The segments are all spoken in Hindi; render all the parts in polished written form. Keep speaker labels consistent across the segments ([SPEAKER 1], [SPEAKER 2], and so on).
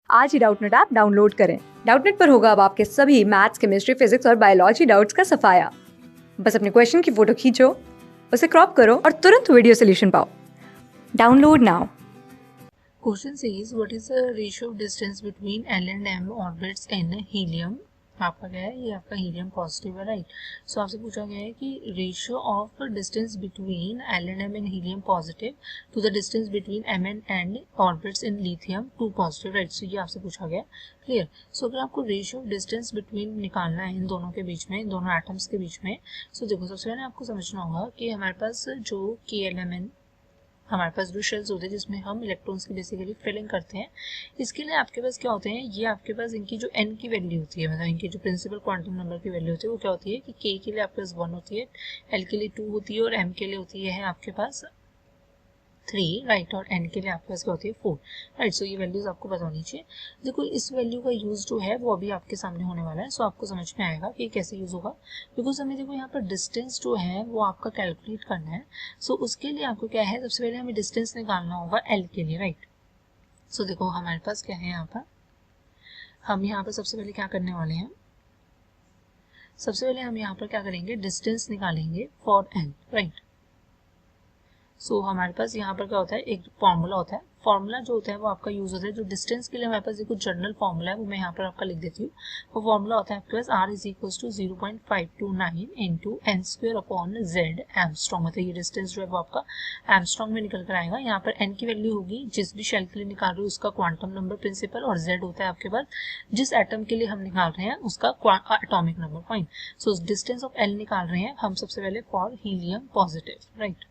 [SPEAKER 1] आज ही डाउटनेट ऐप डाउनलोड करें। डाउटनेट पर होगा अब आपके सभी मैथ्स, केमिस्ट्री, फिजिक्स और बायोलॉजी डाउट्स का सफाया। बस अपने क्वेश्चन की फोटो खींचो, उसे क्रॉप करो और तुरंत वीडियो सोल्यूशन पाओ। Download now.
[SPEAKER 2] Question says what is the ratio of distance between L and M orbits in helium? आपका क्या है, ये आपका हीलियम पॉजिटिव है, राइट। सो आपसे पूछा गया है कि ratio of distance between L and M in helium positive to the distance between M and orbits in lithium two positive, right. So ये आपसे पूछा गया, क्लियर। सो अगर आपको रेशियो ऑफ डिस्टेंस बिटवीन निकालना है इन दोनों के बीच में, इन दोनों एटम्स के बीच में, सो देखो सबसे पहले आपको समझना होगा कि हमारे पास जो KLMN हमारे पास जो शेल्स होते हैं जिसमें हम इलेक्ट्रॉन्स की बेसिकली फिलिंग करते हैं, इसके लिए आपके पास क्या होते हैं, ये आपके पास इनकी जो n की वैल्यू होती है, मतलब इनकी जो प्रिंसिपल क्वांटम नंबर की वैल्यू होती है वो क्या होती है कि k के लिए आपके पास 1 होती है, l के लिए 2 होती है और m के लिए होती है आपके पास 3, राइट। और n के लिए आपके पास क्या होती है 4, राइट। सो ये वैल्यूज आपको पता होनी चाहिए। देखो इस वैल्यू का यूज जो है वो अभी आपके सामने होने वाला है, सो आपको समझ में आएगा कि कैसे यूज होगा। बिकॉज हमें देखो यहाँ पर डिस्टेंस जो है वो आपका कैलकुलेट करना है। सो उसके लिए आपको क्या है, सबसे पहले हमें डिस्टेंस निकालना होगा l के लिए, राइट। सो देखो हमारे पास क्या है, यहाँ पर हम यहाँ पर सबसे पहले क्या करने वाले हैं, सबसे पहले हम यहाँ पर क्या करेंगे, डिस्टेंस निकालेंगे फॉर n, राइट। सो हमारे पास यहाँ पर क्या होता है, एक फॉर्मूला होता है। फॉर्मूला जो होता है वो आपका यूज होता है जो डिस्टेंस के लिए हमारे पास देखो जनरल फॉर्मूला है वो मैं यहाँ पर आपका लिख देती हूँ। वो फॉर्मूला होता है आपके पास r is equal to 0.529 into N square upon Z angstrom, मतलब ये डिस्टेंस जो है वो आपका एमस्ट्रॉन्ग में निकल कर आएगा। यहाँ पर n की वैल्यू होगी जिस भी शेल के लिए निकाल रहे हो उसका क्वांटम नंबर प्रिंसिपल, और z होता है आपके पास जिस एटम के लिए हम निकाल रहे हैं उसका atomic number, fine. So distance of l निकाल रहे हैं हम सबसे पहले फॉर हीलियम पॉजिटिव, राइट।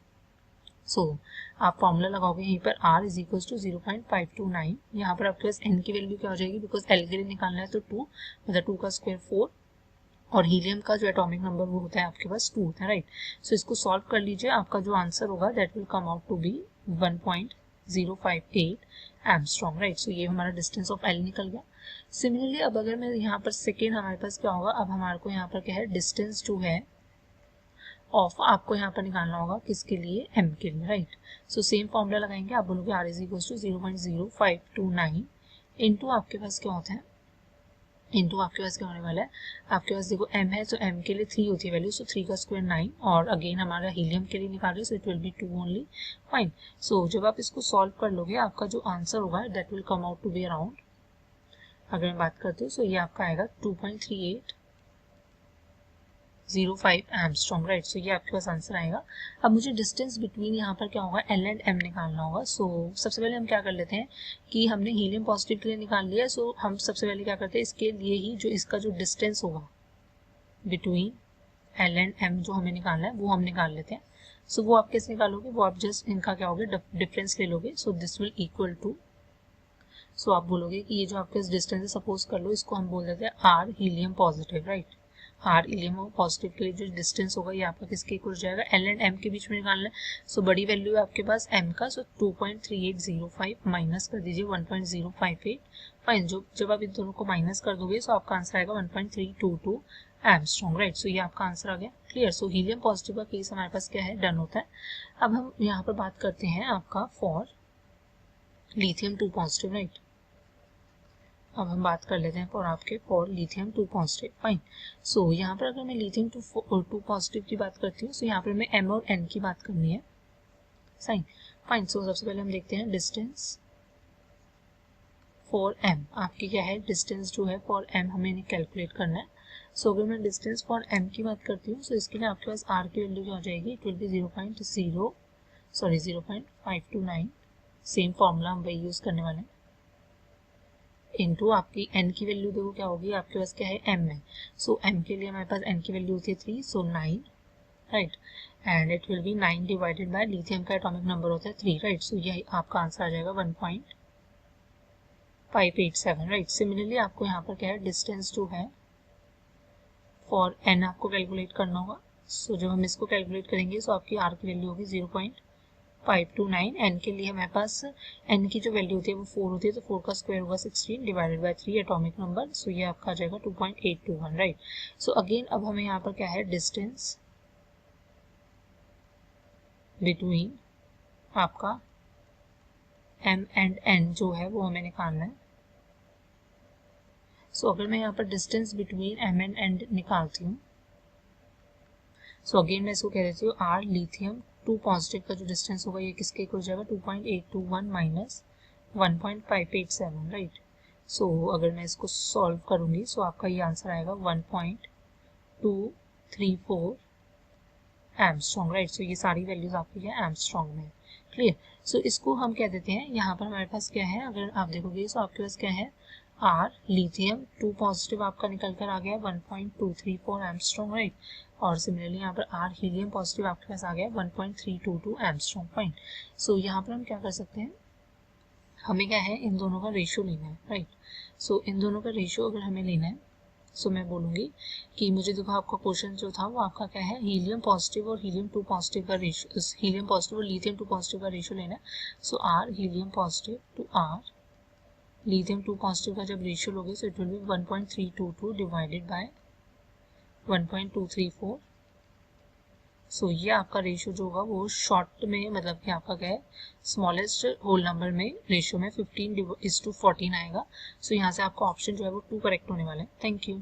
[SPEAKER 2] सो आप फॉर्मूला लगाओगे यहीं पर r इज इक्वल टू 0.529, यहाँ पर आपके पास n की वैल्यू क्या हो जाएगी, बिकॉज l के लिए निकालना है तो 2, मतलब 2 का स्क्वायर 4, और हीलियम का जो एटॉमिक नंबर वो होता है आपके पास 2 होता है, राइट। सो इसको सॉल्व कर लीजिए, आपका जो आंसर होगा that will come out to be 1.058 angstrom, right. So ये हमारा डिस्टेंस ऑफ l निकल गया। सिमिलरली अब अगर मैं यहाँ पर सेकेंड, हमारे पास क्या होगा, अब हमारे को यहाँ पर क्या है, डिस्टेंस जो है ऑफ आपको यहाँ पर निकालना होगा किसके लिए, m के लिए, राइट। सो सेम फॉर्मूला लगाएंगे, आप बोलोगे r is equal to 0.0529 into आपके पास क्या होता है, इंटू आपके पास क्या होने वाला है, आपके पास देखो m है तो m के लिए 3 होती है वैल्यू, सो 3 का स्क्वायर 9, और अगेन हमारा हीलियम के लिए निकाल रहे so it will be 2 only, fine. So जब आप इसको सॉल्व कर लोगे आपका जो आंसर होगा that will come out to be around, अगर मैं बात करती हूँ सो ये आपका आएगा 2.3805 एमस्ट्रॉन्ग, राइट। सो ये आपके पास आंसर आएगा। अब मुझे डिस्टेंस बिटवीन यहाँ पर क्या होगा, एल एंड एम निकालना होगा। सो सबसे पहले हम क्या कर लेते हैं कि हमने हीलियम पॉजिटिव के लिए निकाल लिया, सो हम सबसे पहले क्या करते हैं, इसके लिए ही जो इसका जो डिस्टेंस होगा बिटवीन एल एंड एम जो हमें निकालना है वो हम निकाल लेते हैं। सो वो आप कैसे निकालोगे, वो आप जस्ट इनका क्या होगा, डिफरेंस ले लोगे। So this will equal to, so आप बोलोगे कि ये जो आपके डिस्टेंस है, सपोज कर लो इसको हम बोल देते हैं R helium positive, right. R helium positive के लिए जो डिस्टेंस होगा ये आपका किसके इक्वल हो जाएगा, एल एंड एम के बीच में निकालना है। सो बड़ी वैल्यू है आपके पास एम का, सो 2.3805 माइनस कर दीजिए 1.058, फाइन। जो जब आप इन दोनों को माइनस कर दोगे तो आपका आंसर आएगा 1.322 एमस्ट्रॉन्ग, राइट। सो ये आपका आंसर आ गया, क्लियर। सो हीलियम पॉजिटिव का केस हमारे पास क्या है, डन होता है। अब हम यहाँ पर बात करते हैं आपका फॉर लिथियम 2 पॉजिटिव, राइट। अब हम बात कर लेते हैं फॉर लिथियम 2 पॉजिटिव, फाइन। सो यहाँ पर अगर मैं लिथियम 2 पॉजिटिव की बात करती हूँ, सो यहाँ पर मैं m और n की बात करनी है, साइन, फाइन। सो सबसे पहले हम देखते हैं डिस्टेंस फॉर m, आपकी क्या है, डिस्टेंस जो है फॉर m हमें कैलकुलेट करना है। सो अगर मैं डिस्टेंस फॉर m की बात करती हूँ, सो इसके लिए आपके पास r की वैल्यू क्या हो जाएगी, it will B 0.529, same formula हम वही यूज करने वाले हैं, इंटू आपकी n की वैल्यू देखो क्या होगी, आपके पास क्या है, m है। सो m के लिए हमारे पास n की वैल्यू होती है 3, सो 9, right. And it will B 9 divided by lithium का एटॉमिक नंबर होता है 3, राइट। सो यही आपका आंसर आ जाएगा 1.587, राइट। सिमिलरली आपको यहाँ पर क्या है, डिस्टेंस जो है फॉर n आपको कैलकुलेट करना होगा। सो जब हम इसको कैलकुलेट करेंगे सो आपकी r की वैल्यू होगी 0.529, n के लिए हमारे पास n की जो वैल्यू होती है वो 4 होती है, तो 4 का स्क्वायर होगा 16 डिवाइडेड बाय 3 एटॉमिक नंबर, सो ये आपका आ जाएगा 2.821, राइट। सो अगेन अब हमें यहाँ पर क्या है, डिस्टेंस बिटवीन आपका m एंड n जो है वो हमें निकालना है। सो अगर मैं यहाँ पर distance between M and and निकालती हूँ, सो अगेन मैं इसको कह देती हूँ आर लिथियम 2 पॉजिटिव का जो डिस्टेंस होगा ये किसके इक्वल जाएगा 2.821 माइनस 1.587, राइट। सो अगर मैं इसको सॉल्व करूँगी सो आपका ये आंसर आएगा 1.234 एमस्ट्रॉन्ग, राइट। सो ये सारी वैल्यूज आपकी क्या एमस्ट्रॉन्ग में है, क्लियर। सो इसको हम कह देते हैं, यहाँ पर हमारे पास क्या है, अगर आप देखोगे सो आपके पास क्या है, आर लिथियम 2 पॉजिटिव आपका निकल कर आ गया 1.234 एमस्ट्रॉन्ग, राइट। और सिमिलरली यहाँ पर आर हीलियम पॉजिटिव आपके पास आ गया 1.322 एमस्ट्रॉन्ग पॉइंट। सो यहाँ पर हम क्या कर सकते हैं, हमें क्या है इन दोनों का रेशियो लेना है, राइट। सो इन दोनों का रेशियो अगर हमें लेना है सो मैं बोलूँगी कि मुझे देखो आपका क्वेश्चन जो था वो आपका क्या है, हीलियम पॉजिटिव और हीलियम 2 पॉजिटिव का रेशियो, हीलियम पॉजिटिव और लिथियम 2 पॉजिटिव का रेशियो लेना है। So R helium positive to R lithium 2 positive का जब रेशियो लोगे so it will be 1.322 divided by 1.234। So ये आपका रेशियो जो होगा वो शॉर्ट में मतलब कि आपका क्या है, स्मॉलेस्ट होल नंबर में रेशियो में 15:14 आएगा। सो यहाँ से आपका ऑप्शन जो है वो 2 करेक्ट होने वाला है। Thank you.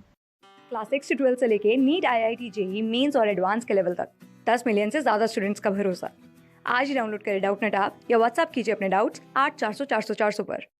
[SPEAKER 1] क्लास 6 से 12 से लेके नीट, IIT, JEE मेंस और एडवांस के लेवल तक 10 मिलियन से ज़्यादा स्टूडेंट्स का भरोसा। आज ही डाउनलोड करें डाउटनेट ऐप या व्हाट्सएप कीजिए अपने डाउट्स 8400 400 400 पर।